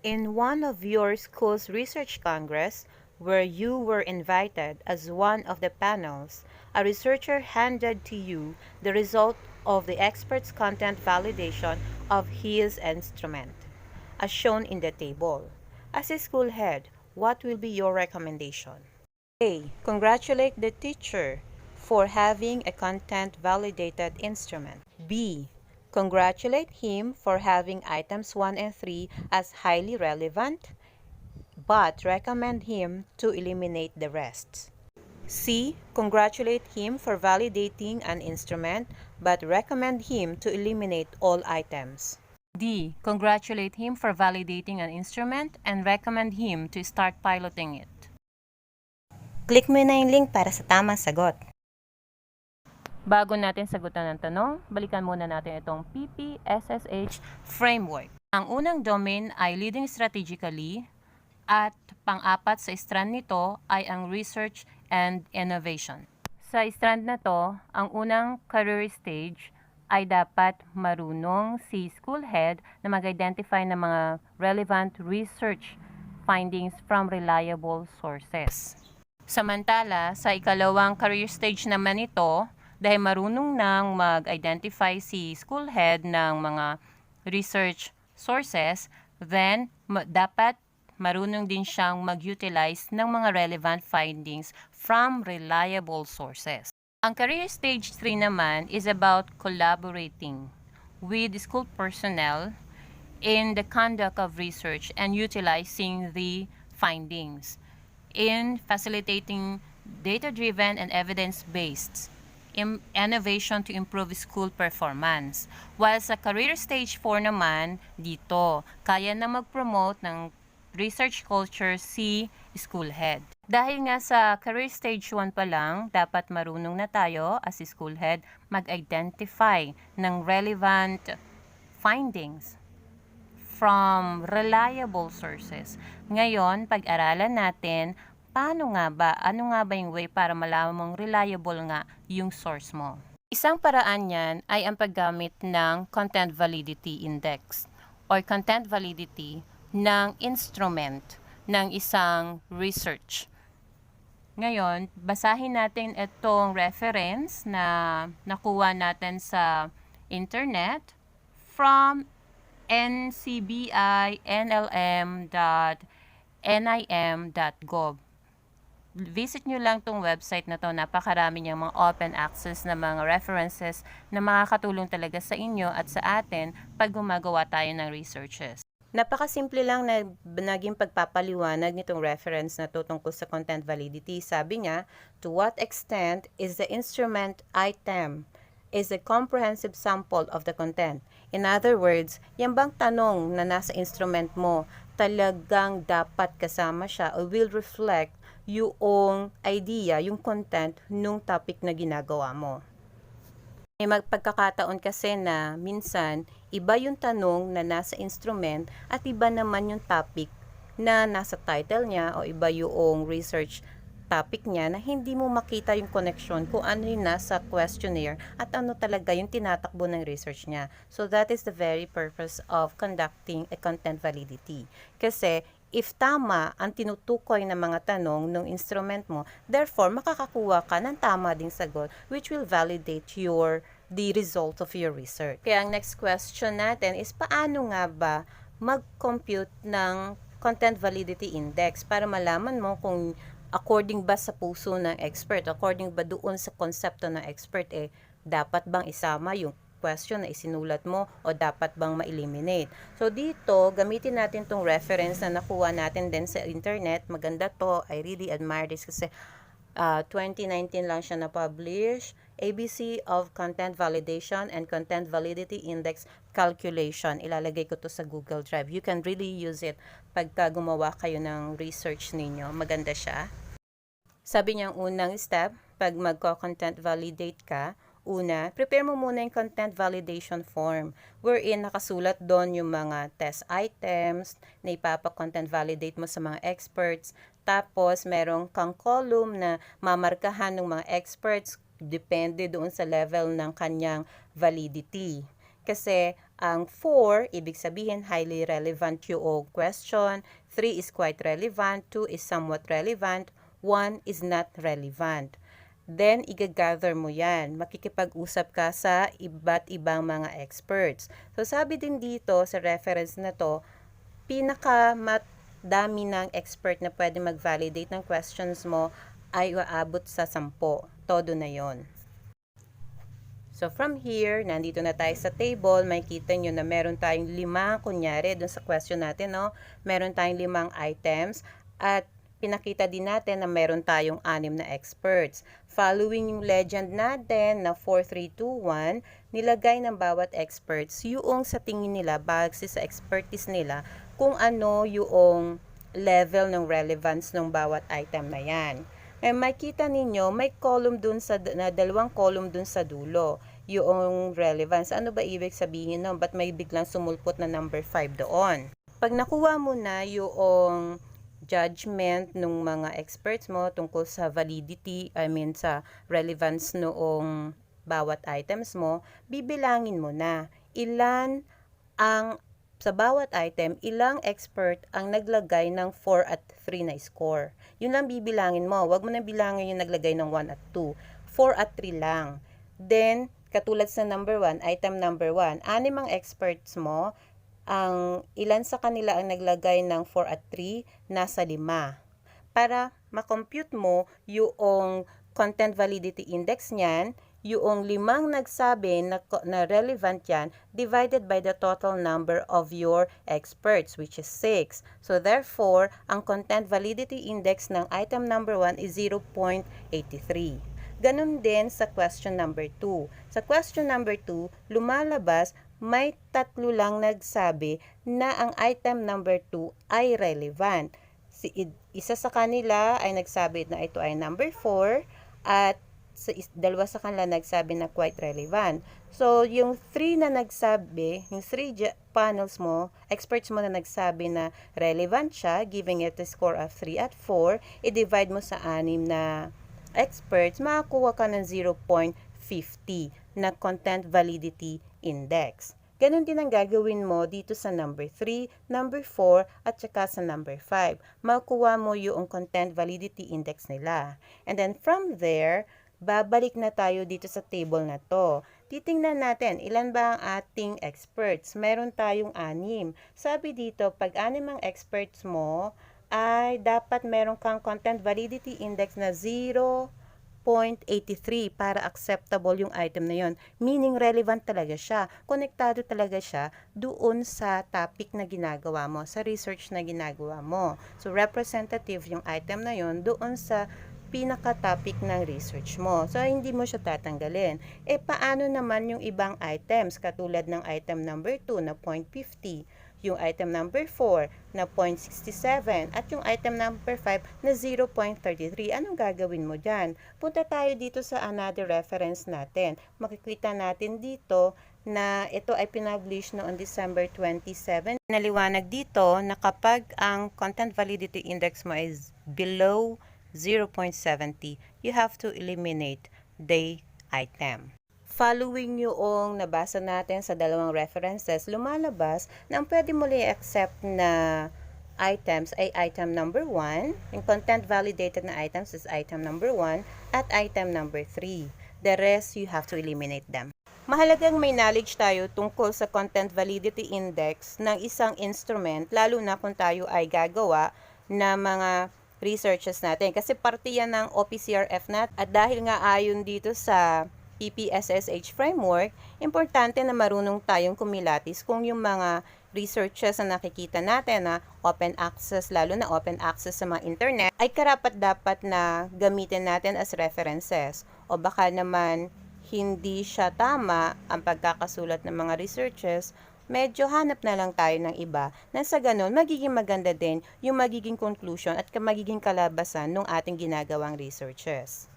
In one of your school's research congress, where you were invited as one of the panels, a researcher handed to you the result of the expert's content validation of his instrument, as shown in the table. As a school head, what will be your recommendation? A. Congratulate the teacher for having a content-validated instrument. B. Congratulate him for having items 1 and 3 as highly relevant, but recommend him to eliminate the rest. C. Congratulate him for validating an instrument, but recommend him to eliminate all items. D. Congratulate him for validating an instrument and recommend him to start piloting it. Click mo na yung link para sa tamang sagot. Bago natin sagutan ng tanong, balikan muna natin itong PPSSH framework. Ang unang domain ay leading strategically at pang-apat sa strand nito ay ang research and innovation. Sa strand na to, ang unang career stage ay dapat marunong si school head na mag-identify ng mga relevant research findings from reliable sources. Samantala, sa ikalawang career stage naman ito, dahil marunong nang mag-identify si school head ng mga research sources, then dapat marunong din siyang mag-utilize ng mga relevant findings from reliable sources. Ang career stage 3 naman is about collaborating with school personnel in the conduct of research and utilizing the findings in facilitating data-driven and evidence-based innovation to improve school performance. While sa career stage 4 naman, dito, kaya na mag-promote ng research culture si school head. Dahil nga sa career stage 1 pa lang, dapat marunong na tayo as school head mag-identify ng relevant findings from reliable sources. Ngayon, pag-aralan natin paano nga ba, ano nga ba yung way para malaman mong reliable nga yung source mo. Isang paraan yan ay ang paggamit ng Content Validity Index or Content Validity ng instrument ng isang research. Ngayon, basahin natin itong reference na nakuha natin sa internet from ncbi.nlm.nim.gov. Visit nyo lang tong website na to. Napakarami niyang mga open access na mga references na makakatulong talaga sa inyo at sa atin pag gumagawa tayo ng researches. Napakasimple lang na naging pagpapaliwanag nitong reference na to tungkol sa content validity. Sabi niya, to what extent is the instrument item is a comprehensive sample of the content. In other words, yan bang tanong na nasa instrument mo talagang dapat kasama siya or will reflect yung idea, yung content nung topic na ginagawa mo. May magpagkakataon kasi na minsan iba yung tanong na nasa instrument at iba naman yung topic na nasa title niya o iba yung research topic niya na hindi mo makita yung connection kung ano yung nasa questionnaire at ano talaga yung tinatakbo ng research niya. So that is the very purpose of conducting a content validity. Kasi if tama ang tinutukoy ng mga tanong ng instrument mo, therefore makakakuha ka ng tama ding sagot which will validate the result of your research. Kaya ang next question natin is paano nga ba mag-compute ng content validity index para malaman mo kung according ba sa puso ng expert, according ba doon sa konsepto ng expert, dapat bang isama yung question na isinulat mo o dapat bang ma-eliminate. So dito, gamitin natin tong reference na nakuha natin din sa internet. Maganda to. I really admire this kasi 2019 lang siya na-publish. ABC of Content Validation and Content Validity Index Calculation. Ilalagay ko to sa Google Drive. You can really use it pagka gumawa kayo ng research ninyo. Maganda siya. Sabi niya ang unang step, pag magko-content validate ka, una, prepare mo muna yung content validation form wherein nakasulat doon yung mga test items na ipapa-content validate mo sa mga experts. Tapos, merong kang column na mamarkahan ng mga experts depende doon sa level ng kanyang validity. Kasi, Ang 4, ibig sabihin highly relevant yung question. 3 is quite relevant. 2 is somewhat relevant. 1 is not relevant. Then, igagather mo yan. Makikipag-usap ka sa iba't ibang mga experts. So, sabi din dito sa reference na to, pinakamadami ng expert na pwede mag-validate ng questions mo ay aabot sa 10. Todo na yon. So, from here, nandito na tayo sa table, makikita nyo na meron tayong 5, kunyari, dun sa question natin, no? Meron tayong 5 items, at pinakita din natin na meron tayong 6 na experts. Following yung legend natin na 4, 3, 2, 1, nilagay ng bawat experts yung sa tingin nila, base sa expertise nila, kung ano yung level ng relevance ng bawat item na yan. Makita ninyo, may column dun sa, na 2 column dun sa dulo, yung relevance. Ano ba ibig sabihin nun? Ba't may biglang sumulpot na number 5 doon? Pag nakuha mo na yung judgment ng mga experts mo tungkol sa validity, sa relevance noong bawat items mo, bibilangin mo na ilan ang sa bawat item, ilang expert ang naglagay ng 4 at 3 na score. Yun lang bibilangin mo. Huwag mo na bilangin yung naglagay ng 1 at 2. 4 at 3 lang. Then, katulad sa number 1, item number 1, 6 ang experts mo, ang ilan sa kanila ang naglagay ng 4 at 3, nasa 5. Para makompute mo yung content validity index niyan, yung 5 nagsabi na relevant yan, divided by the total number of your experts, which is 6. So, therefore, ang content validity index ng item number 1 is 0.83. Ganon din sa question number 2. Sa question number 2, lumalabas, may 3 lang nagsabi na ang item number 2 ay relevant. Isa sa kanila ay nagsabi na ito ay number 4 at 2 sa kanila nagsabi na quite relevant. So, yung 3 na nagsabi, yung 3 panels mo, experts mo na nagsabi na relevant siya, giving it a score of 3 at 4, i-divide mo sa 6 na experts, makakuha ka ng 0.50 na content validity index. Ganon din ang gagawin mo dito sa number 3, number 4, at saka sa number 5. Makukuha mo yung content validity index nila. And then from there, babalik na tayo dito sa table na to. Titingnan natin, ilan ba ang ating experts? Meron tayong 6. Sabi dito, pag 6 ang experts mo, ay dapat meron kang content validity index na 0.83 para acceptable yung item na yon. Meaning, relevant talaga siya. Konektado talaga siya doon sa topic na ginagawa mo, sa research na ginagawa mo. So, representative yung item na yon doon sa pinaka-topic ng research mo. So, hindi mo siya tatanggalin. Paano naman yung ibang items? Katulad ng item number 2 na 0.50, yung item number 4 na 0.67, at yung item number 5 na 0.33. Anong gagawin mo dyan? Punta tayo dito sa another reference natin. Makikita natin dito na ito ay pinublish noong December 27. Naliwanag dito na kapag ang content validity index mo is below 0.70, you have to eliminate the item. Following yung nabasa natin sa 2 references, lumalabas na ang pwede mo i-accept na items ay item number 1, yung content validated na items is item number 1 at item number 3. The rest, you have to eliminate them. Mahalagang may knowledge tayo tungkol sa content validity index ng isang instrument, lalo na kung tayo ay gagawa na mga researches natin. Kasi parte yan ng OPCRF natin. At dahil nga ayon dito sa EPSSH framework, importante na marunong tayong kumilatis kung yung mga researches na nakikita natin na open access, lalo na open access sa mga internet, ay karapat-dapat na gamitin natin as references. O baka naman hindi siya tama ang pagkakasulat ng mga researches, medyo hanap na lang tayo ng iba na sa ganun, magiging maganda din yung magiging conclusion at magiging kalabasan ng ating ginagawang researches.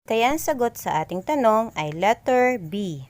Kaya ang sagot sa ating tanong ay letter B.